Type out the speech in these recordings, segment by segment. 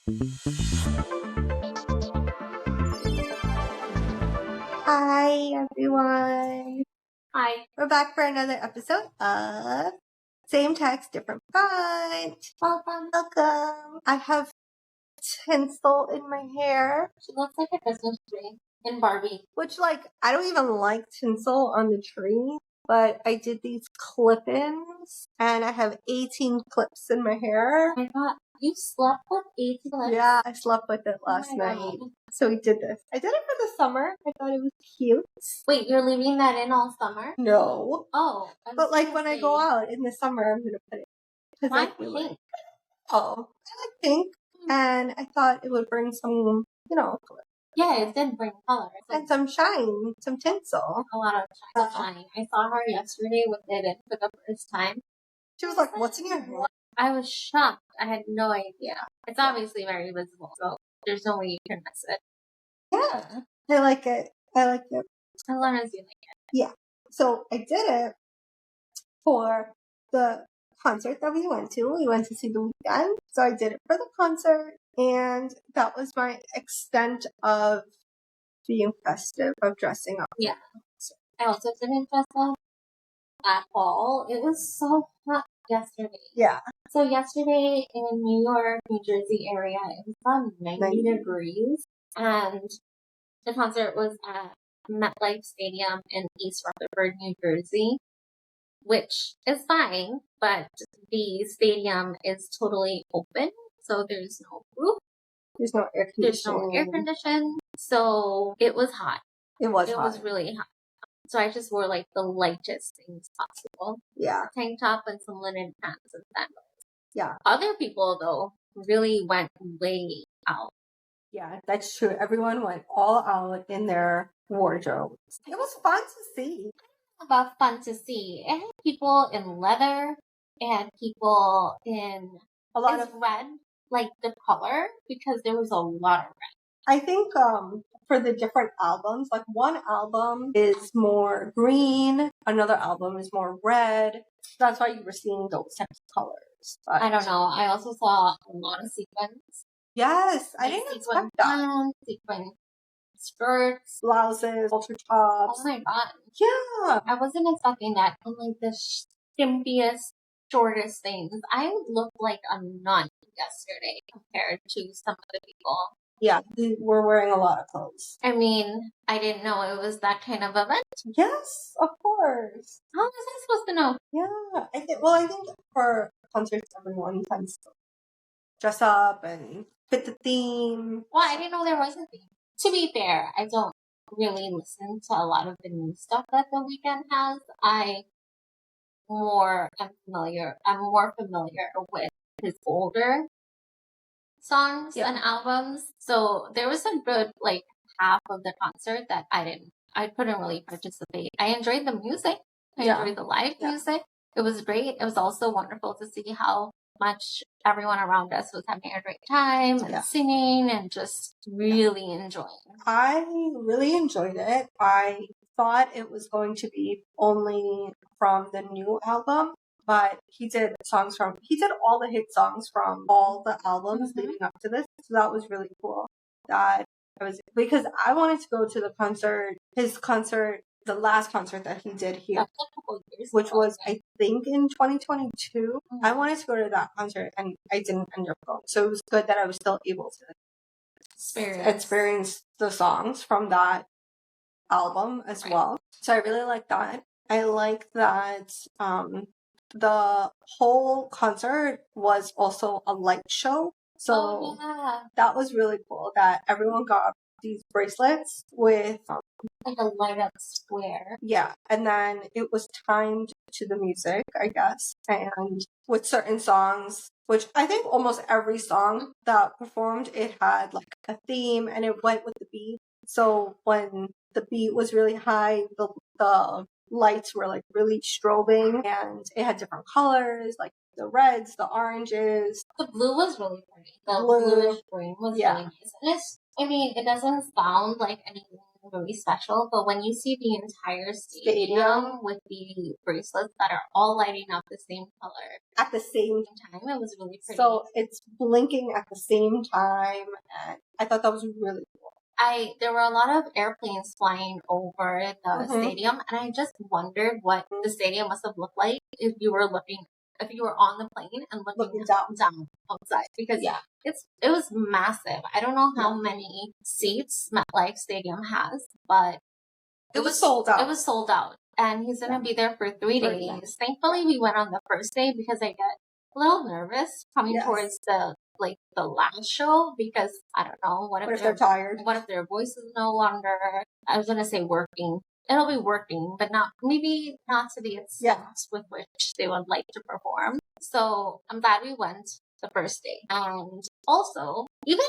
Hi, everyone. Hi. We're back for another episode of Same Text, Different Font. Welcome. I have tinsel in my hair. She looks like a Christmas tree in Barbie. Which, I don't even like tinsel on the tree, but I did these clip-ins, and I have 18 clips in my hair. Oh my god, you slept with 18 clips? Yeah, I slept with it last night. God. So we did this. I did it for the summer. I thought it was cute. Wait, you're leaving that in all summer? No. Oh. But when I go out in the summer, I'm going to put it. Why pink? I like pink. And I thought it would bring some, color. Yeah, it did bring color. And some shine, some tinsel. A lot of shine. I saw her yesterday with it in for the first time. She was like, "What's in your hair?" I was shocked. I had no idea. It's obviously very visible, so there's no way you can miss it. Yeah. I like it. As long as you like it. Yeah. So I did it for the concert that we went to. We went to see the Weeknd. So I did it for the concert, and that was my extent of being festive, of dressing up. Yeah. I also didn't dress up at all. It was so hot yesterday. Yeah. So yesterday in New York, New Jersey area, it was about 90 degrees, and the concert was at MetLife Stadium in East Rutherford, New Jersey, which is fine, but the stadium is totally open, so there's no roof. There's no air conditioning. So it was hot. It was really hot. So I just wore the lightest things possible. Yeah. Tank top and some linen pants and sandals. Yeah. Other people though really went way out. Yeah, that's true. Everyone went all out in their wardrobes. It was fun to see. About fun to see. It had people in leather. It had people in a lot of red, like the color, because there was a lot of red. I think for the different albums, one album is more green, another album is more red. That's why you were seeing those types of colors. But I don't know. I also saw a lot of sequins. Yes, I didn't expect that. Sequin skirts, blouses, halter tops. Oh my god. Yeah. I wasn't expecting that. And the skimpiest, shortest things. I looked like a nun yesterday compared to some other people. Yeah, we were wearing a lot of clothes. I mean, I didn't know it was that kind of event. Yes, of course. How was I supposed to know? Yeah, I think for concerts, everyone tends to dress up and fit the theme. Well, I didn't know there was a theme. To be fair, I don't really listen to a lot of the new stuff that The Weeknd has. I'm more familiar with his older songs and albums. So there was a good half of the concert that I couldn't really participate. I enjoyed the music. I enjoyed the live music. It was great. It was also wonderful to see how much everyone around us was having a great time and singing and just really enjoying. I really enjoyed it. I thought it was going to be only from the new album, but he did all the hit songs from all the albums leading up to this. So that was really cool. Because I wanted to go to the concert, the last concert that he did here, which was, I think, in 2022. Mm-hmm. I wanted to go to that concert, and I didn't end up going. So it was good that I was still able to experience the songs from that album as well. So I really like that. I like that the whole concert was also a light show. So that was really cool that everyone got these bracelets with a light up square. Yeah, and then it was timed to the music, I guess, and with certain songs, which I think almost every song that performed, it had a theme and it went with the beat. So when the beat was really high, the lights were really strobing, and it had different colors, the reds, the oranges. The blue was really pretty. The bluish green was really nice. And it doesn't sound like anything really special. But when you see the entire stadium with the bracelets that are all lighting up the same color at the same time, it was really pretty. So it's blinking at the same time, and I thought that was really cool. There were a lot of airplanes flying over the stadium, and I just wondered what the stadium must have looked like if you were on the plane and looking down outside, because it was massive. I don't know how many seats MetLife Stadium has, but it was sold out. It was sold out, and he's gonna be there for 3 days. Thankfully, we went on the first day because I get a little nervous coming towards the last show, because I don't know, what if they're tired? What if their voice is no longer, I was gonna say working. It'll be working, but maybe not to the extent with which they would like to perform. So I'm glad we went the first day. And also, even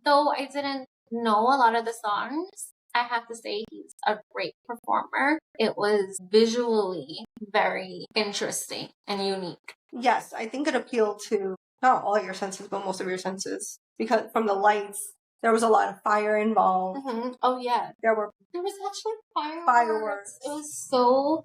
though I didn't know a lot of the songs, I have to say he's a great performer. It was visually very interesting and unique. Yes, I think it appealed to not all your senses, but most of your senses, because from the lights, there was a lot of fire involved. Oh yeah, there was actually fireworks. It was so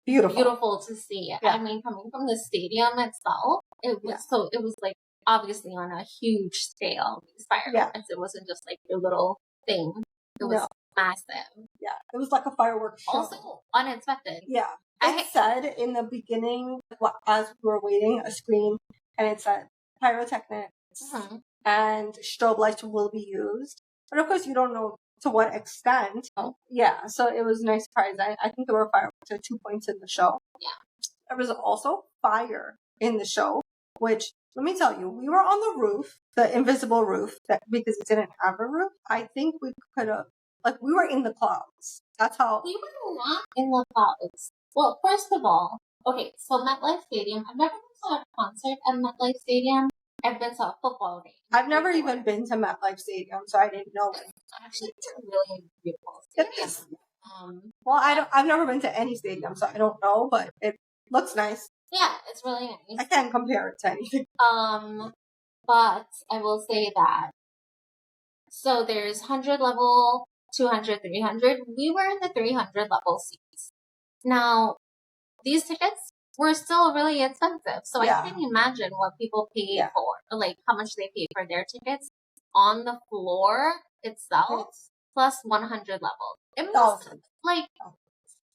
beautiful to see. Yeah. I mean, coming from the stadium itself, it was like obviously on a huge scale. These fireworks, it wasn't just like your little thing. It was massive. Yeah, it was like a fireworks show. Also unexpected. Yeah. It said in the beginning, as we were waiting, a screen, and it said pyrotechnics and strobe lights will be used. But of course, you don't know to what extent. Yeah, so it was a nice surprise. I think there were fireworks at 2 points in the show. Yeah. There was also fire in the show, which, let me tell you, we were on the roof, the invisible roof, because it didn't have a roof. I think we could have, we were in the clouds. That's how. We were not in the clouds. Well, first of all, okay, so MetLife Stadium, I've never been to a concert at MetLife Stadium. I've been to a football game. I've never even been to MetLife Stadium, so I didn't know. Actually, it's a really beautiful stadium. Well, I've never been to any stadium, so I don't know, but it looks nice. Yeah, it's really nice. I can't compare it to anything. But I will say that, so there's 100 level, 200, 300. We were in the 300 level seats. Now, these tickets were still really expensive, so I can't imagine what people pay for, like how much they pay for their tickets on the floor itself, plus 100 levels. It must,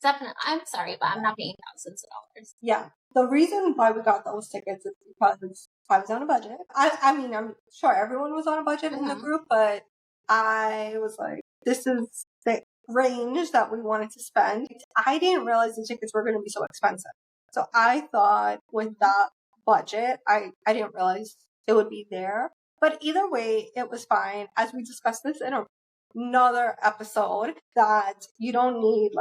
definitely, I'm sorry, but I'm not paying thousands of dollars. Yeah. The reason why we got those tickets is because I was on a budget. I mean, I'm sure everyone was on a budget in the group, but I was like, this is the range that we wanted to spend. I didn't realize the tickets were going to be so expensive. So I thought with that budget, I didn't realize it would be there. But either way, it was fine. As we discussed this in another episode, that you don't need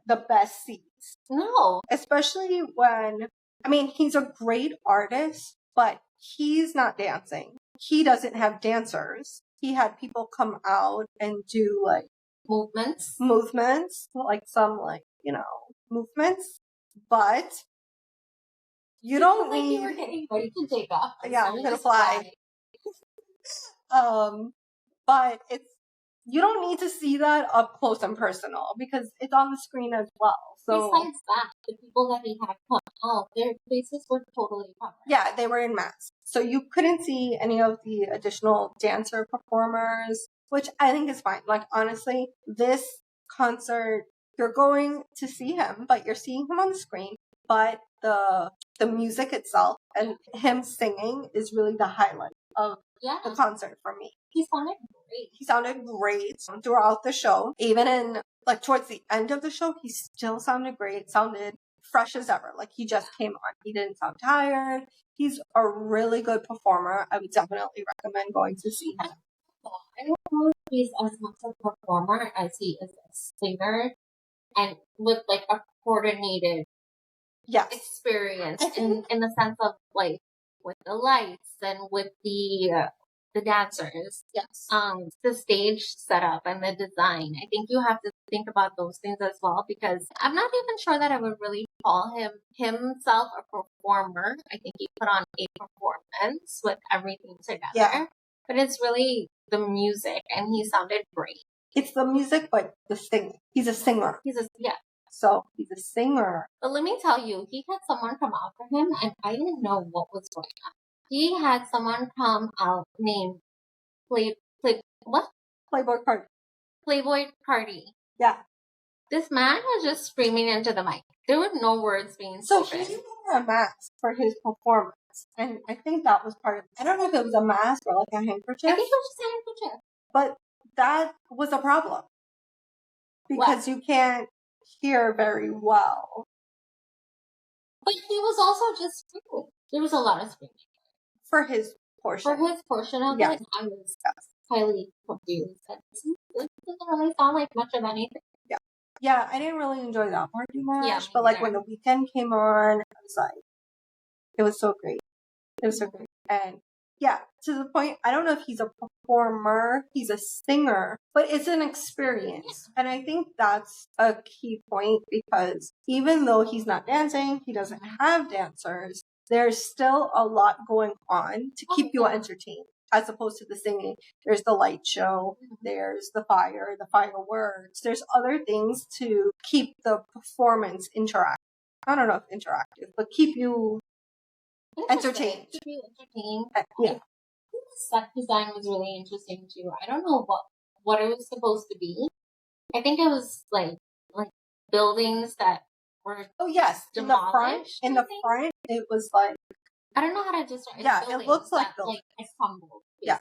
the best seats. No. Especially when, I mean, he's a great artist, but he's not dancing. He doesn't have dancers. He had people come out and do movements, some movements, but you don't need. You were getting ready to take off. Yeah, I'm gonna fly. But you don't need to see that up close and personal because it's on the screen as well. So besides that, the people that he had come out, their faces were totally covered. Yeah, they were in masks. So you couldn't see any of the additional dancer performers, which I think is fine. Honestly, this concert, you're going to see him, but you're seeing him on the screen. But the music itself and him singing is really the highlight of the concert for me. He sounded great throughout the show. Even in towards the end of the show, he still sounded great. Sounded fresh as ever. He just came on. He didn't sound tired. He's a really good performer. I would definitely recommend going to see him. I don't know if he's as much a performer as he is a singer, and with a coordinated experience in the sense of with the lights and with the dancers. Yes. The stage setup and the design. I think you have to think about those things as well, because I'm not even sure that I would really call himself a performer. I think he put on a performance with everything together. Yeah. But it's really the music, and he sounded great. It's the music, but the singing. He's a singer. So he's a singer. But let me tell you, he had someone come out for him, and I didn't know what was going on. He had someone come out named what? Playboy Cardi. Playboy Cardi. Yeah. This man was just screaming into the mic. There were no words being spoken. So he wore a mask for his performance. And I think that was part of it. I don't know if it was a mask or like a handkerchief. I think it was just a handkerchief. But that was a problem. Because you can't hear very well. But he was also just screaming. There was a lot of screaming. For his portion. For his portion of it, I was highly confused. This doesn't really sound like much of anything. Yeah, I didn't really enjoy that part too much. Yeah, but like when the Weeknd came on, I was like, it was so great. It was so great. And yeah, to the point, I don't know if he's a performer, he's a singer, but it's an experience. And I think that's a key point because even though he's not dancing, he doesn't have dancers, there's still a lot going on to keep you entertained. As opposed to the singing, there's the light show, there's the fire, the fireworks, there's other things to keep the performance interactive. I don't know if interactive, but keep you entertained. Keep you entertained. Yeah. The set design was really interesting too. I don't know what it was supposed to be. I think it was like buildings that were demolished. In the front, it was like I don't know how to describe. Yeah, it looks like it's crumbled. Yes,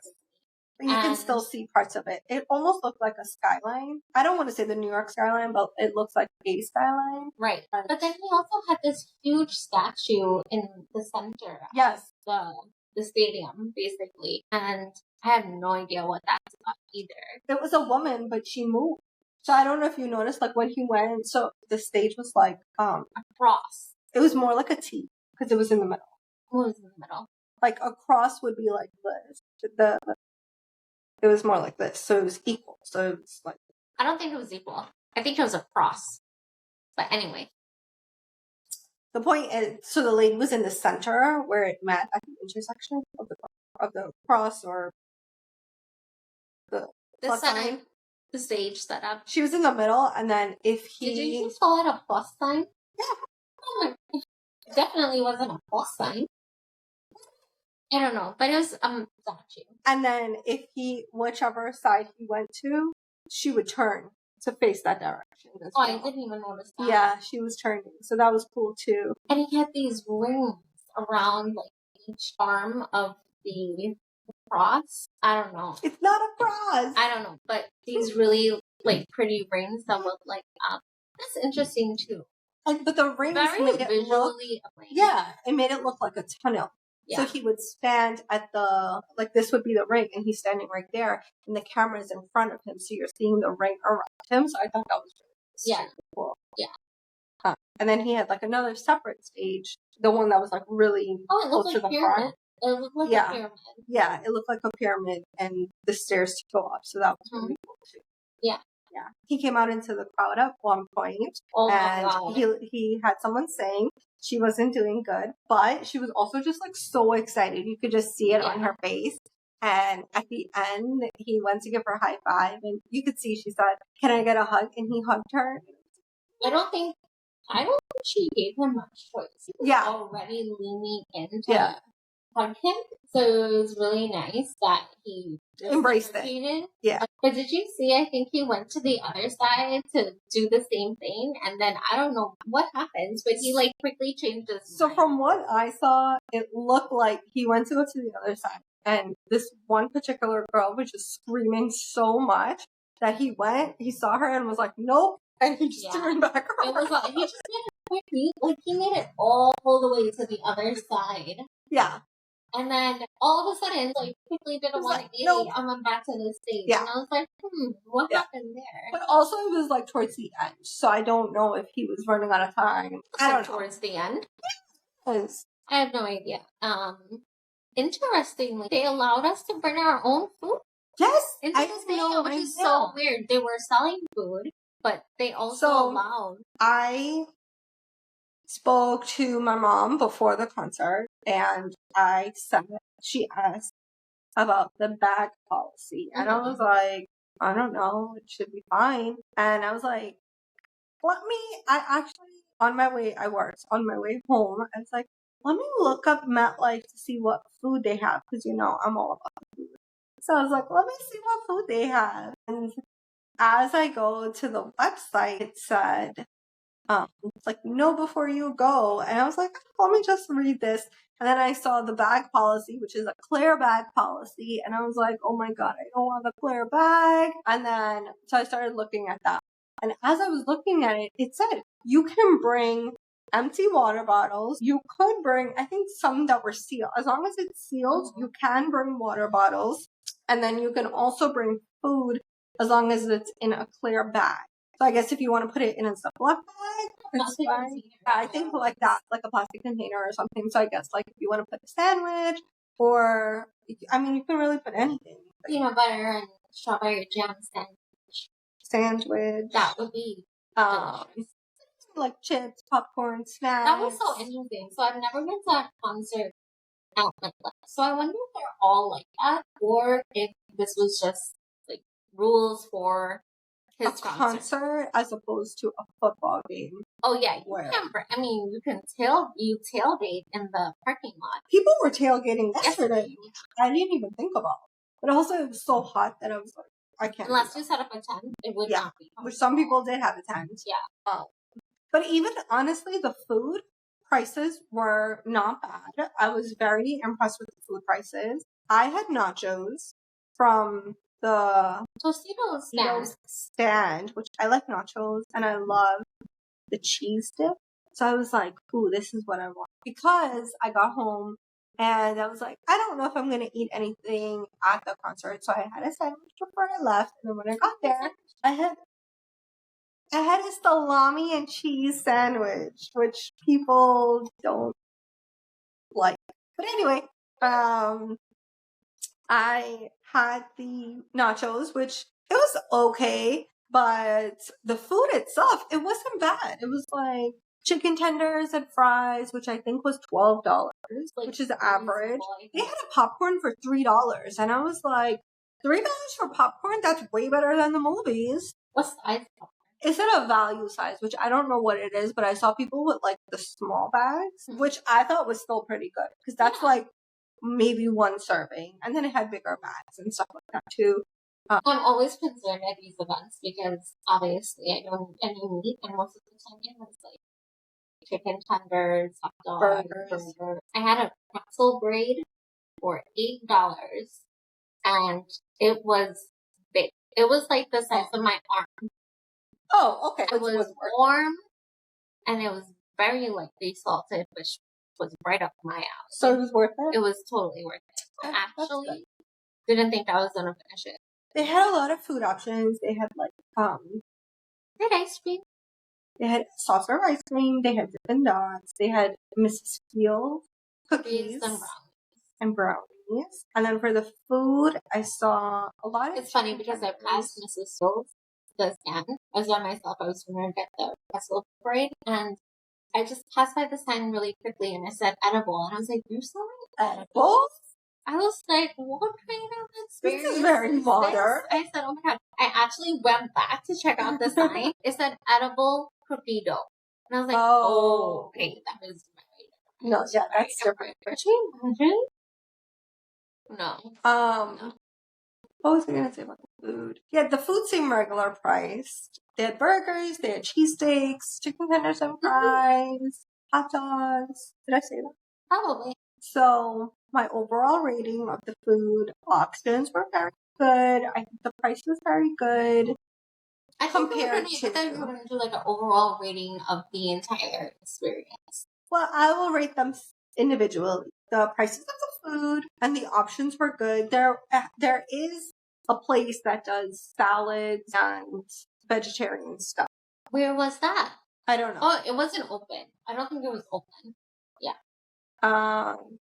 but you can still see parts of it. It almost looked like a skyline. I don't want to say the New York skyline, but it looks like a skyline. Right, but then he also had this huge statue in the center. Yes, the stadium basically, and I have no idea what that's about either. It was a woman, but she moved. So I don't know if you noticed, like when he went, so the stage was like a cross. It was more like a T because it was in the middle. It was in the middle. Like a cross would be like this. It was more like this, so it was equal. So it was like I don't think it was equal. I think it was a cross. But anyway, the point is, so the lady was in the center where it met at the intersection of the cross or the sign. The stage setup. She was in the middle, and then if he did you just call it a plus sign? Yeah. Oh my! It definitely wasn't a plus sign. I don't know, but it was statue. And then if whichever side he went to, she would turn to face that direction. I didn't even notice that. Yeah, she was turning, so that was cool too. And he had these rings around like each arm of the cross. I don't know. It's not a cross. I don't know, but these really like pretty rings that look like that's interesting too. But the rings made it visually it made it look like a tunnel. Yeah. So he would stand at this would be the ring, and he's standing right there, and the camera's in front of him, so you're seeing the ring around him. So I thought that was really cool. Yeah. And then he had like another separate stage, the one that was like really close to the front. It looked like a pyramid. Yeah, it looked like a pyramid, and the stairs to go up, so that was really cool too. Yeah. Yeah. He came out into the crowd at one point, and he had someone saying she wasn't doing good, but she was also just like so excited. You could just see it on her face. And at the end, he went to give her a high five, and you could see she said, "Can I get a hug?" And he hugged her. I don't think she gave him much choice. He was already leaning into hug him, so it was really nice that he embraced it. Yeah. But did you see? I think he went to the other side to do the same thing, and then I don't know what happens, but he like quickly changed his mind. From what I saw, it looked like he went to go to the other side, and this one particular girl was just screaming so much that he saw her and was like, "Nope," and he just turned back around. It was like he just made it quickly, like he made it all the way to the other side. Yeah. And then all of a sudden, like, quickly did a 180 and went back to the stage. Yeah. And I was like, what happened there? But also it was like towards the end, so I don't know if he was running out of time. I don't know. Towards the end? I have no idea. Interestingly, they allowed us to bring our own food. Yes, I didn't know, which is so weird. They were selling food, but they also allowed. I spoke to my mom before the concert, and she asked about the bag policy, and I was like, I don't know, it should be fine. And I was like, on my way, I worked. On my way home, I was like, let me look up MetLife to see what food they have, because, I'm all about food. So I was like, let me see what food they have. And as I go to the website, it said, it's like, know before you go. And I was like, let me just read this. And then I saw the bag policy, which is a clear bag policy. And I was like, oh my God, I don't want a clear bag. And then, so I started looking at that. And as I was looking at it, it said, you can bring empty water bottles. You could bring, I think, some that were sealed. As long as it's sealed, you can bring water bottles. And then you can also bring food as long as it's in a clear bag. So I guess if you want to put it in a Ziploc bag, it's fine. Yeah, I think like that, like a plastic container or something. So I guess like if you want to put a sandwich, or I mean, you can really put anything. Peanut butter and strawberry jam sandwich. That would be like chips, popcorn, snacks. That was so interesting. So I've never been to a concert at MetLife. So I wonder if they're all like that, or if this was just like rules for his concert as opposed to a football game. Oh yeah, you can tailgate in the parking lot. People were tailgating yesterday. I didn't even think about it. But also it was so hot that I was like, I can't. Unless you set up a tent, it would not be. Which some people did have a tent. Yeah. But even honestly, the food prices were not bad. I was very impressed with the food prices. I had nachos from the Tostitos stand, which I like nachos and I love the cheese dip. So I was like, ooh, this is what I want. Because I got home and I was like, I don't know if I'm going to eat anything at the concert. So I had a sandwich before I left. And then when I got there, I had a salami and cheese sandwich, which people don't like. But anyway, I had the nachos, which it was okay, but the food itself, it wasn't bad. It was like chicken tenders and fries, which I think was $12, which is average. They had a popcorn for $3, and I was like, $3 for popcorn? That's way better than the movies. What size popcorn? Is it a value size, which I don't know what it is, but I saw people with like the small bags, which I thought was still pretty good, because that's like maybe one serving, and then it had bigger bags and stuff like that too. I'm always concerned at these events because obviously I don't eat any meat, and most of the time it was like chicken tenders, hot dogs, burgers. I had a pretzel braid for $8, and it was big. It was like the size of my arm. Oh, okay. It was warm, and it was very lightly salted, which was right up my alley. So it was worth it? It was totally worth it. I actually didn't think I was going to finish it. They had a lot of food options. They had like, they had ice cream. They had soft serve ice cream. They had Dippin' Dots. They had Mrs. Field cookies and brownies. And then for the food, I saw a lot of. It's funny because I passed Mrs. Field, the stand. I was by myself. I was going to get the pretzel braid, and I just passed by the sign really quickly, and I said edible, and I was like, "You're selling edibles?" I was like, "What kind of experience?" This is very modern. I said, "Oh my God!" I actually went back to check out the sign. It said edible cookie dough, and I was like, "Oh, okay, that is right." No, yeah, that's different. No. What was I gonna say about the food? Yeah, the food seemed regular priced. They had burgers, they had cheesesteaks, chicken tenders and fries, hot dogs. Did I say that? Probably. So my overall rating of the food options were very good. I think the price was very good. I thought we were going to do like an overall rating of the entire experience. Well, I will rate them individually. The prices of the food and the options were good. There is a place that does salads and vegetarian stuff. Where was that? I don't know. Oh, it wasn't open. I don't think it was open. Yeah.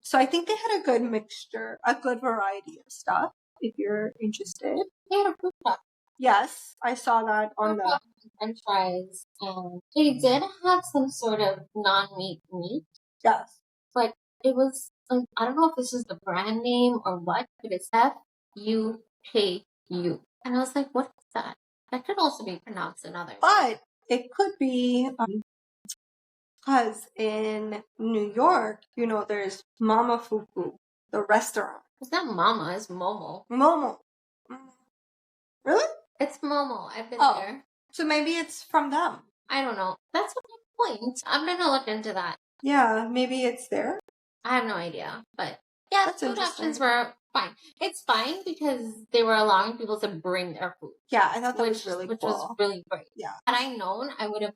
So I think they had a good mixture, a good variety of stuff. If you're interested, they had a food truck. Yes, I saw that on the French fries, and they did have some sort of non-meat meat. Yes, but it was like, I don't know if this is the brand name or what, but it's FUKU. you. And I was like, what is that? That could also be pronounced another way. But it could be because in New York, there's Mama Fuku, the restaurant. It's not Mama, it's Momo. Momo. Really? It's Momo. I've been there. So maybe it's from them. I don't know. That's my point. I'm gonna look into that. Yeah, maybe it's there. I have no idea. But yeah, That's the food options were fine. It's fine because they were allowing people to bring their food. Yeah, I thought that was really which cool. was really great. Yeah. Had I known, I would have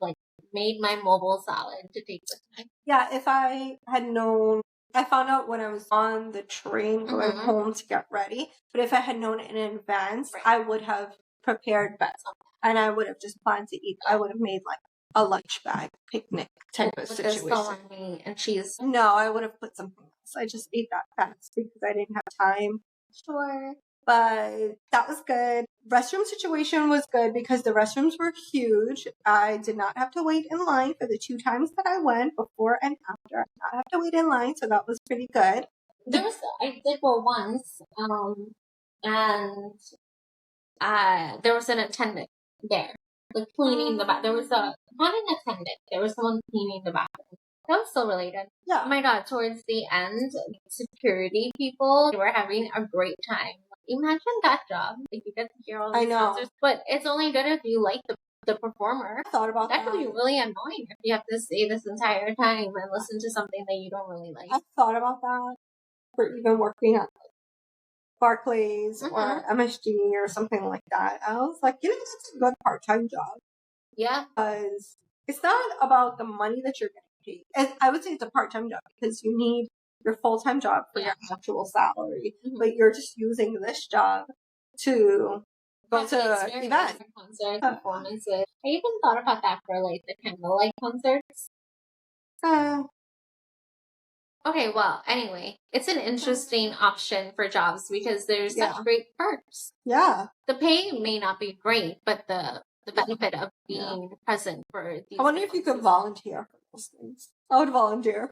made my mobile salad to take with me. Yeah, if I had known, I found out when I was on the train going home to get ready. But if I had known in advance, I would have prepared better. And I would have just planned to eat. I would have made a lunch bag picnic type of situation. With the salami and cheese. No, I would have put something else. I just ate that fast because I didn't have time. Sure. But that was good. Restroom situation was good because the restrooms were huge. I did not have to wait in line for the 2 times that I went, before and after. I did not have to wait in line, so that was pretty good. I did go once, and there was an attendant there, cleaning the bathroom. There was not an attendant. There was someone cleaning the bathroom. That was still related. Yeah. Oh my god, towards the end, security people, they were having a great time. Imagine that job. You get to hear all these concerts. But it's only good if you like the performer. I thought about that. That could be really annoying if you have to stay this entire time and listen to something that you don't really like. I thought about that for even working at Barclays or MSG or something like that. I was like, that's a good part-time job. Yeah. Because it's not about the money that you're getting paid. And I would say it's a part-time job because you need your full-time job for your actual salary. But you're just using this job to go to events. Concerts, performances. I even thought about that for the candlelight concerts. Okay, well, anyway, it's an interesting option for jobs because there's such great perks. Yeah. The pay may not be great, but the benefit of being present for these. I wonder if you could volunteer for those things. I would volunteer.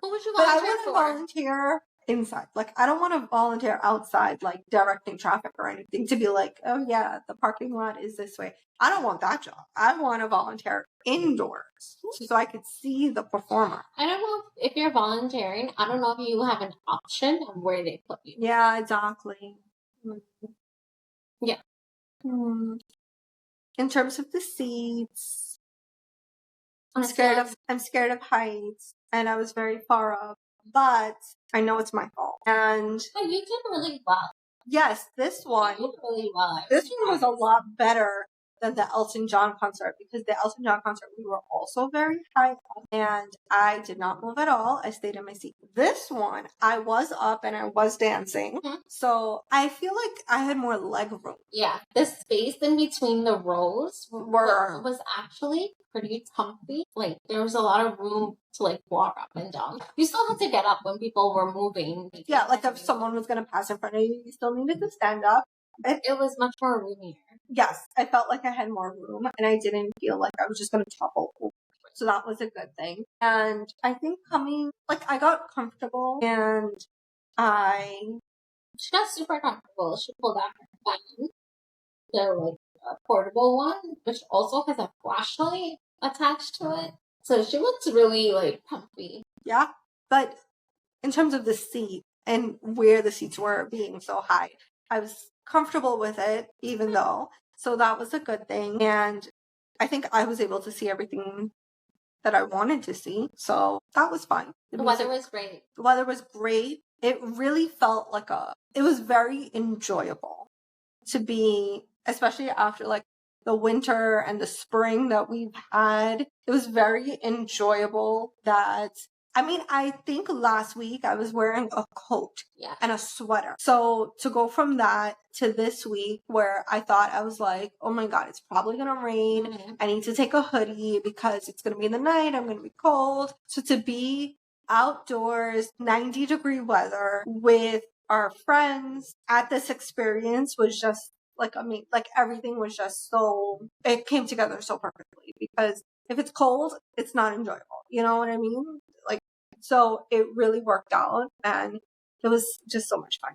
What would you volunteer for? I want to volunteer inside. I don't want to volunteer outside, directing traffic or anything, to be oh yeah, the parking lot is this way. I don't want that job. I want to volunteer indoors so I could see the performer. I don't know if you're volunteering. I don't know if you have an option of where they put you. Yeah, exactly. Yeah. In terms of the seats, I'm scared of heights, and I was very far up. But I know it's my fault. And but you did really well. Yes, this one. You did really well. This one was a lot better than the Elton John concert, because the Elton John concert, we were also very high up and I did not move at all. I stayed in my seat. This one, I was up and I was dancing. So I feel like I had more leg room. Yeah. The space in between the rows was actually pretty comfy. There was a lot of room to walk up and down. You still had to get up when people were moving. Yeah, if someone was going to pass in front of you, you still needed to stand up. It was much more roomier. Yes, I felt like I had more room and I didn't feel like I was just going to topple over. So that was a good thing. And I think I got comfortable and she got super comfortable. She pulled out her phone, the a portable one, which also has a flashlight attached to it. So she looks really comfy. Yeah, but in terms of the seat and where the seats were being so high, I was comfortable with it, even though. So that was a good thing. And I think I was able to see everything that I wanted to see. So that was fine. The weather was great. The weather was great. It really felt it was very enjoyable to be, especially after the winter and the spring that we've had. It was very enjoyable I think last week I was wearing a coat and a sweater. So to go from that to this week where I thought I was oh my God, it's probably going to rain. I need to take a hoodie because it's going to be in the night. I'm going to be cold. So to be outdoors, 90-degree weather with our friends at this experience was just everything was just it came together so perfectly, because if it's cold, it's not enjoyable. You know what I mean? So it really worked out and it was just so much fun.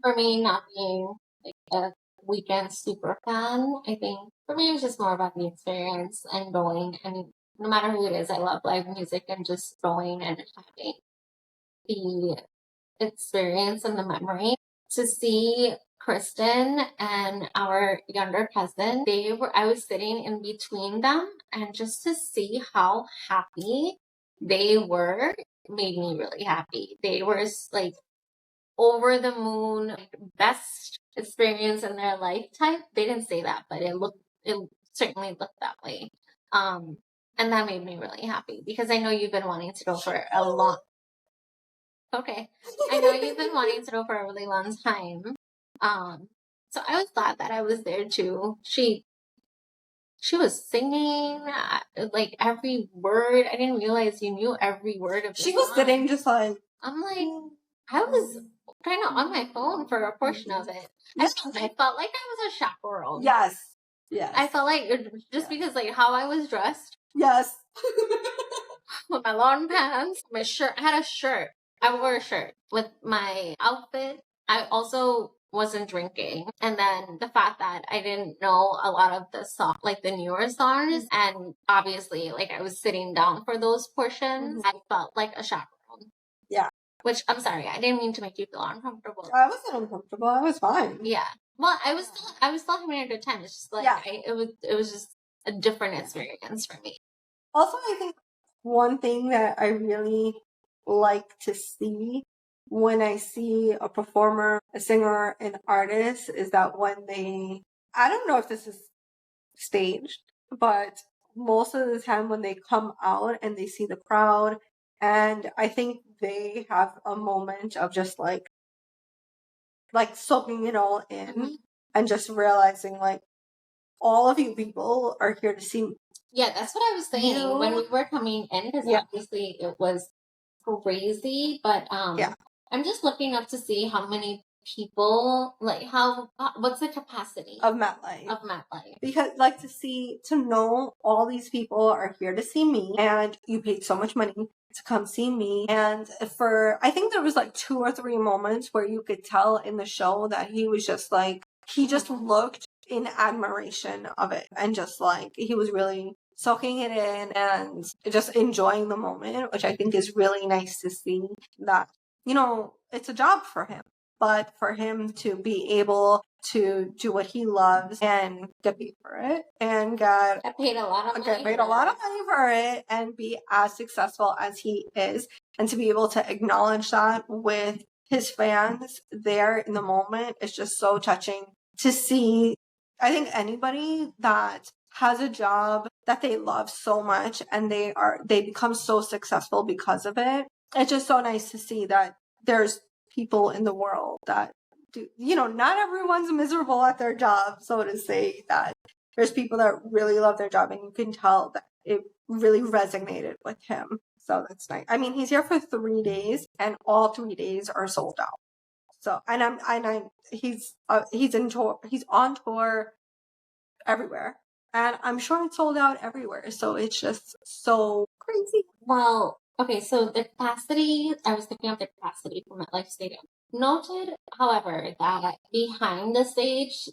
For me, not being like a Weekend super fan, I think for me it was just more about the experience and going. And no matter who it is, I love live music and just going and having the experience and the memory. To see Kristen and our younger cousin, I was sitting in between them, and just to see how happy they were made me really happy. They were like over the moon, like, best experience in their lifetime. They didn't say that, but it certainly looked that way. And that made me really happy because I know you've been wanting to go for a long. Okay, I know you've been wanting to go for a really long time. So I was glad that I was there too. She was singing like every word. I didn't realize you knew every word of the She was song. sitting just like I'm like, I was kind of on my phone for a portion of it. I felt like I was a chaperone. Yes. Yes. I felt like just because like how I was dressed Yes. with my long pants, my shirt. I had a shirt. I wore a shirt with my outfit. I also wasn't drinking, and then the fact that I didn't know a lot of the song, like the newer songs, and obviously like I was sitting down for those portions. I felt like a chaperone. Yeah. Which, I'm sorry, I didn't mean to make you feel uncomfortable. I wasn't uncomfortable. I was fine. Yeah. Well, I was still having a good time. It's just like, it was just a different experience for me. Also, I think one thing that I really like to see when I see a performer, a singer, an artist is that when I don't know if this is staged, but most of the time when they come out and they see the crowd, and I think they have a moment of just like soaking it all in and just realizing like all of you people are here to see me. Yeah, that's what I was saying when we were coming in, because obviously it was crazy, but I'm just looking up to see how many people, like what's the capacity of MetLife. Because to know all these people are here to see me, and you paid so much money to come see me. And I think there was like 2 or 3 moments where you could tell in the show that he was just like, he just looked in admiration of it, and just like he was really soaking it in and just enjoying the moment, which I think is really nice to see that, it's a job for him, but for him to be able to do what he loves and get paid for it and get paid a lot of money for it and be as successful as he is, and to be able to acknowledge that with his fans there in the moment is just so touching to see. I think anybody that has a job that they love so much and they become so successful because of it, it's just so nice to see that there's people in the world that do, not everyone's miserable at their job, so to say, that there's people that really love their job, and you can tell that it really resonated with him. So that's nice. I mean, he's here for 3 days and all 3 days are sold out. So, he's on tour everywhere, and I'm sure it's sold out everywhere. So it's just so crazy. Well, okay, so the capacity, I was looking up the capacity for MetLife Stadium. Noted, however, that behind the stage,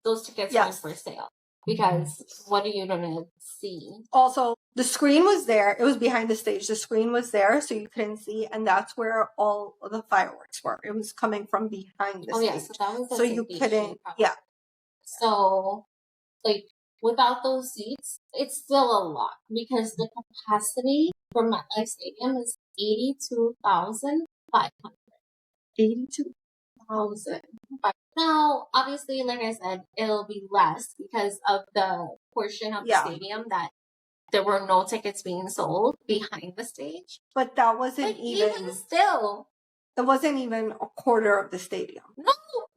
those tickets weren't for sale. Because what are you going to see? Also, the screen was there. It was behind the stage. The screen was there, so you couldn't see, and that's where all of the fireworks were. It was coming from behind the stage. Yeah, so that was so you couldn't. Yeah. So, like, without those seats, it's still a lot because the capacity for MetLife Stadium is 82,500. 82,000. Now, obviously, like I said, it'll be less because of the portion of the stadium that there were no tickets being sold behind the stage. But that wasn't even still. That wasn't even a quarter of the stadium.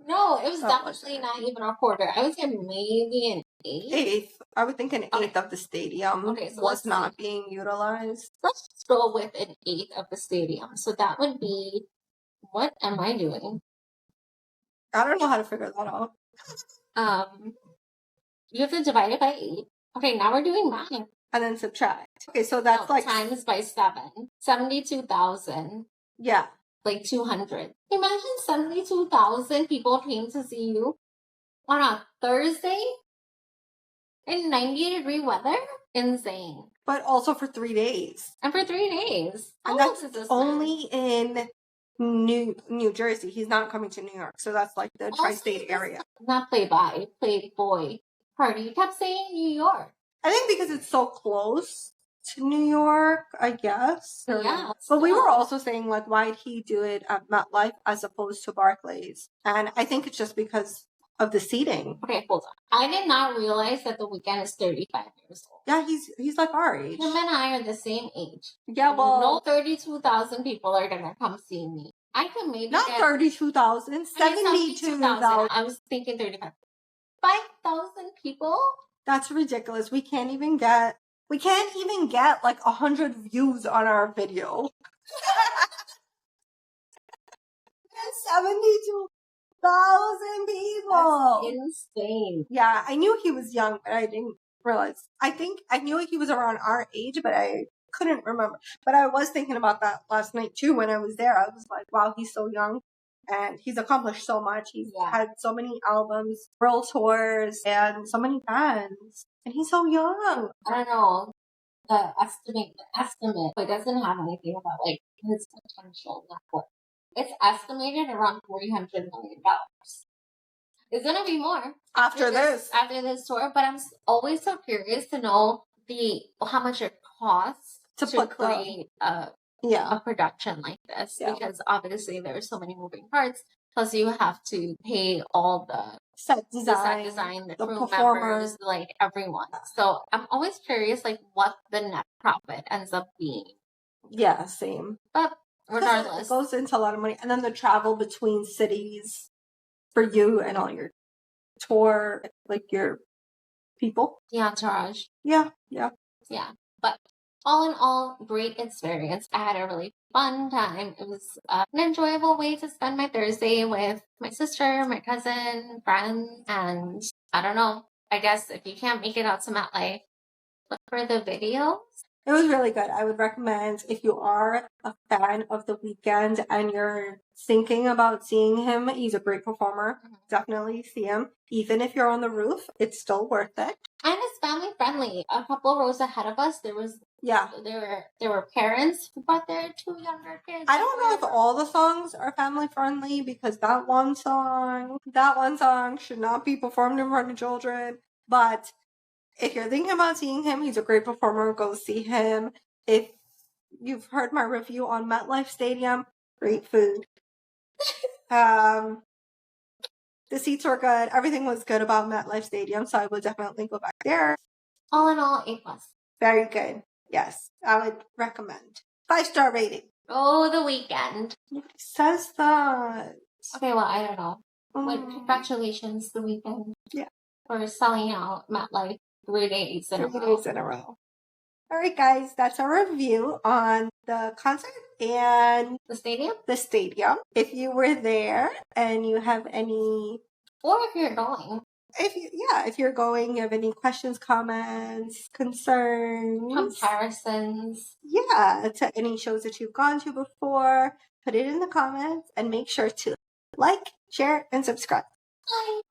No, it was definitely not even a quarter. I would say maybe an eighth. I would think an eighth of the stadium was not being utilized. Let's just go with an eighth of the stadium. So that would be, what am I doing? I don't know how to figure that out. You have to divide it by 8. Okay, now we're doing math. And then subtract. Okay, so that's times by 7. 72,000. Yeah. like 200. Imagine 72,000 people came to see you on a Thursday in 90-degree weather. Insane. But also for 3 days. And for 3 days. And that's only in New Jersey. He's not coming to New York. So that's like the tri-state area. Not Playboy party. You kept saying New York. I think because it's so close to New York, I guess. Yeah. But we were also saying, like, why'd he do it at MetLife as opposed to Barclays? And I think it's just because of the seating. Okay, hold on. I did not realize that The Weeknd is 35 years old. Yeah, he's like our age. Him and I are the same age. Yeah, well, no 32,000 people are gonna come see me. I can maybe not 32,000, 72,000. I was thinking 35. 5,000 people? That's ridiculous. We can't even get like 100 views on our video. 72,000 people. That's insane. Yeah, I knew he was young, but I didn't realize. I think I knew he was around our age, but I couldn't remember. But I was thinking about that last night too when I was there. I was like, wow, he's so young. And he's accomplished so much. He's had so many albums, world tours, and so many fans. And he's so young. I don't know. The estimate, it doesn't have anything about like his potential net worth. It's estimated around $300 million. It's gonna be more after this tour. But I'm always so curious to know how much it costs to create a production like this, because obviously there are so many moving parts. Plus, you have to pay all the set design, the crew members, like everyone. So I'm always curious, like what the net profit ends up being. Yeah, same. But regardless, it goes into a lot of money, and then the travel between cities for you and all your tour, like your people. Yeah, entourage. Yeah. But all in all, great experience. I had a really fun time. It was an enjoyable way to spend my Thursday with my sister, my cousin, friends, and I don't know. I guess if you can't make it out to MetLife, look for the videos. It was really good. I would recommend, if you are a fan of The Weeknd and you're thinking about seeing him, he's a great performer. Mm-hmm. Definitely see him. Even if you're on the roof, it's still worth it. And it's family friendly. A couple rows ahead of us, there were parents who brought their 2 younger kids. I don't know if all the songs are family friendly, because that one song should not be performed in front of children. But if you're thinking about seeing him, he's a great performer. Go see him. If you've heard my review on MetLife Stadium, great food. The seats were good. Everything was good about MetLife Stadium, so I would definitely go back there. All in all, A+. Very good. Yes, I would recommend. 5-star rating. Oh, The Weeknd. Nobody says that. Okay, well, I don't know. But congratulations, The Weeknd. Yeah. For selling out MetLife 3 days in a row. All right, guys, that's our review on the concert and the stadium. If you were there and you have any, or if you're going, if you're going, you have any questions, comments, concerns, comparisons, to any shows that you've gone to before, put it in the comments and make sure to like, share, and subscribe. Bye.